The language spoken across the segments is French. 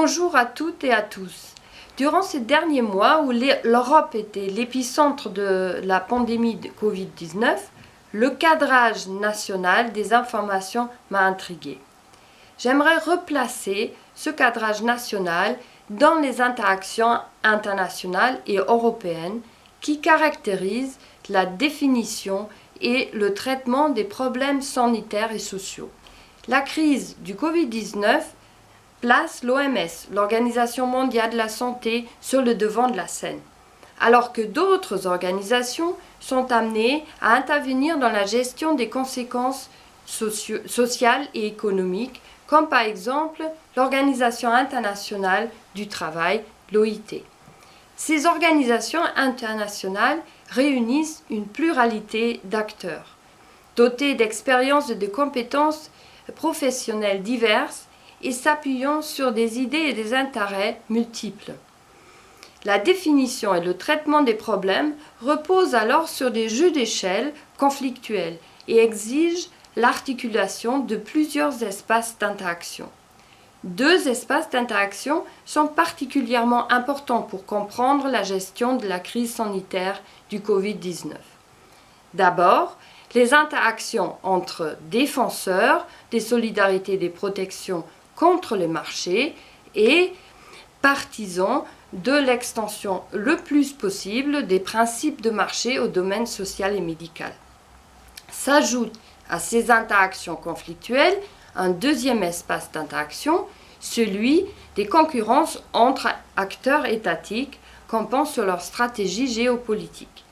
Bonjour à toutes et à tous. Durant ces derniers mois où l'Europe était l'épicentre de la pandémie de Covid-19, le cadrage national des informations m'a intrigué. J'aimerais replacer ce cadrage national dans les interactions internationales et européennes qui caractérisent la définition et le traitement des problèmes sanitaires et sociaux. La crise du Covid-19 place l'OMS, l'Organisation mondiale de la santé, sur le devant de la scène, alors que d'autres organisations sont amenées à intervenir dans la gestion des conséquences sociales et économiques, comme par exemple l'Organisation internationale du travail, l'OIT. Ces organisations internationales réunissent une pluralité d'acteurs, dotés d'expériences et de compétences professionnelles diverses et s'appuyant sur des idées et des intérêts multiples. La définition et le traitement des problèmes reposent alors sur des jeux d'échelle conflictuels et exigent l'articulation de plusieurs espaces d'interaction. Deux espaces d'interaction sont particulièrement importants pour comprendre la gestion de la crise sanitaire du Covid-19. D'abord, les interactions entre défenseurs des solidarités et des protections contre le marché et partisans de l'extension le plus possible des principes de marché au domaine social et médical. S'ajoute à ces interactions conflictuelles un deuxième espace d'interaction, celui des concurrences entre acteurs étatiques campant sur leur stratégie géopolitique.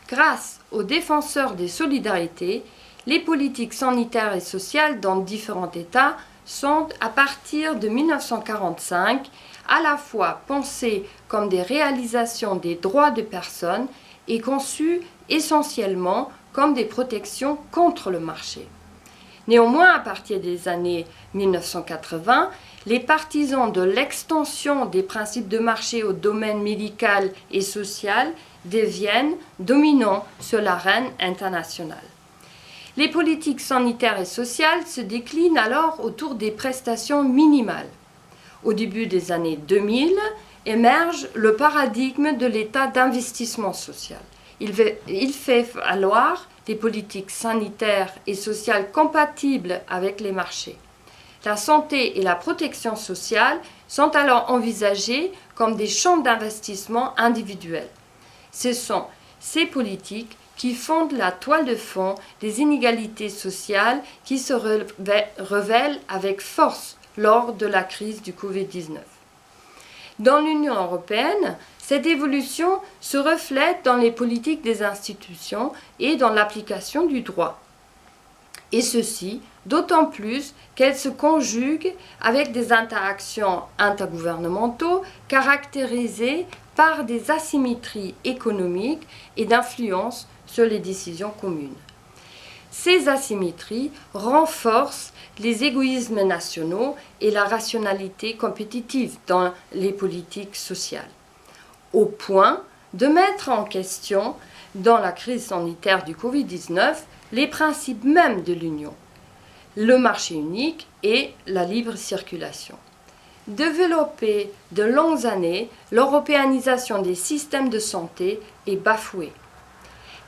Grâce aux défenseurs des solidarités, les politiques sanitaires et sociales dans différents États sont, à partir de 1945, à la fois pensées comme des réalisations des droits des personnes et conçues essentiellement comme des protections contre le marché. Néanmoins, à partir des années 1980, les partisans de l'extension des principes de marché au domaine médical et social deviennent dominants sur l'arène internationale. Les politiques sanitaires et sociales se déclinent alors autour des prestations minimales. Au début des années 2000, émerge le paradigme de l'état d'investissement social. Il fait valoir des politiques sanitaires et sociales compatibles avec les marchés. La santé et la protection sociale sont alors envisagées comme des champs d'investissement individuels. Ce sont ces politiques qui fondent la toile de fond des inégalités sociales qui se révèlent avec force lors de la crise du Covid-19. Dans l'Union européenne, cette évolution se reflète dans les politiques des institutions et dans l'application du droit. Et ceci d'autant plus qu'elle se conjugue avec des interactions intergouvernementaux caractérisées par des asymétries économiques et d'influence sur les décisions communes. Ces asymétries renforcent les égoïsmes nationaux et la rationalité compétitive dans les politiques sociales, au point de mettre en question, dans la crise sanitaire du Covid-19, les principes mêmes de l'Union, le marché unique et la libre circulation. Développée de longues années, l'européanisation des systèmes de santé est bafouée.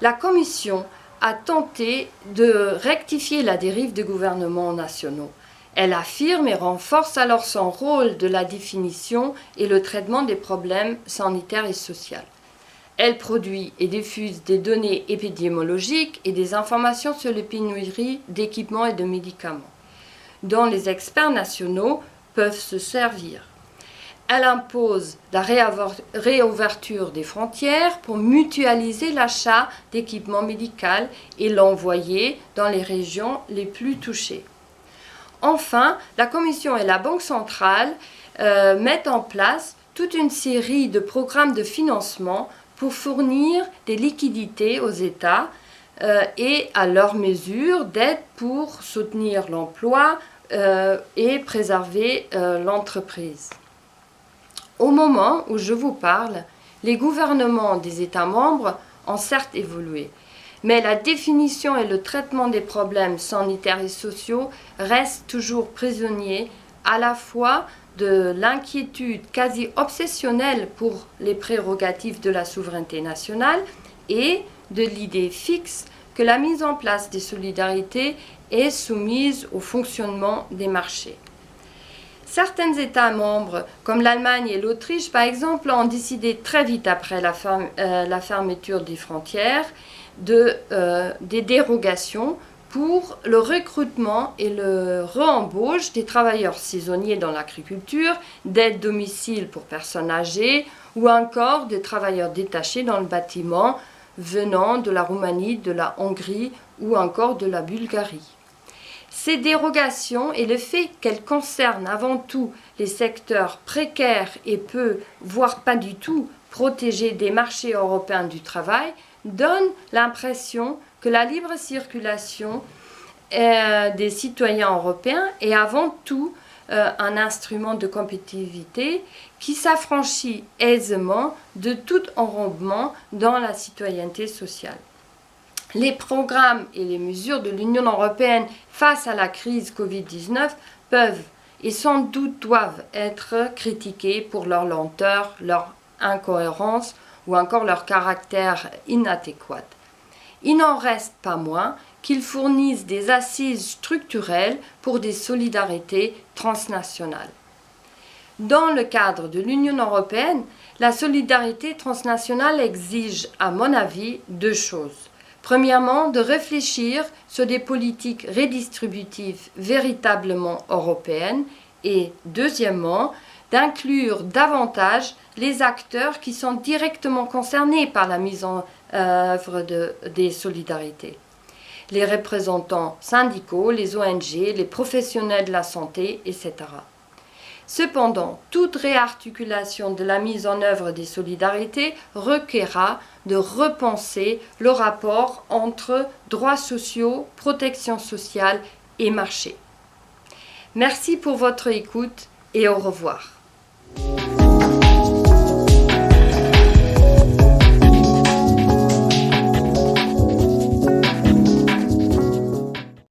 La Commission a tenté de rectifier la dérive des gouvernements nationaux. Elle affirme et renforce alors son rôle de la définition et le traitement des problèmes sanitaires et sociaux. Elle produit et diffuse des données épidémiologiques et des informations sur les pénuries d'équipements et de médicaments, dont les experts nationaux peuvent se servir. Elle impose la réouverture des frontières pour mutualiser l'achat d'équipements médicaux et l'envoyer dans les régions les plus touchées. Enfin, la Commission et la Banque centrale mettent en place toute une série de programmes de financement pour fournir des liquidités aux États et à leurs mesures d'aide pour soutenir l'emploi et préserver l'entreprise. Au moment où je vous parle, les gouvernements des États membres ont certes évolué, mais la définition et le traitement des problèmes sanitaires et sociaux restent toujours prisonniers à la fois de l'inquiétude quasi obsessionnelle pour les prérogatives de la souveraineté nationale et de l'idée fixe que la mise en place des solidarités est soumise au fonctionnement des marchés. Certains États membres, comme l'Allemagne et l'Autriche par exemple, ont décidé très vite après la fermeture des frontières des dérogations pour le recrutement et le re-embauche des travailleurs saisonniers dans l'agriculture, d'aide-domicile pour personnes âgées ou encore de travailleurs détachés dans le bâtiment venant de la Roumanie, de la Hongrie ou encore de la Bulgarie. Ces dérogations et le fait qu'elles concernent avant tout les secteurs précaires et peu, voire pas du tout, protégés des marchés européens du travail donnent l'impression que la libre circulation des citoyens européens est avant tout un instrument de compétitivité qui s'affranchit aisément de tout enrobement dans la citoyenneté sociale. Les programmes et les mesures de l'Union européenne face à la crise Covid-19 peuvent et sans doute doivent être critiqués pour leur lenteur, leur incohérence ou encore leur caractère inadéquat. Il n'en reste pas moins qu'ils fournissent des assises structurelles pour des solidarités transnationales. Dans le cadre de l'Union européenne, la solidarité transnationale exige, à mon avis, deux choses. Premièrement, de réfléchir sur des politiques redistributives véritablement européennes et deuxièmement, d'inclure davantage les acteurs qui sont directement concernés par la mise en œuvre des solidarités. Les représentants syndicaux, les ONG, les professionnels de la santé, etc. Cependant, toute réarticulation de la mise en œuvre des solidarités requerra de repenser le rapport entre droits sociaux, protection sociale et marché. Merci pour votre écoute et au revoir.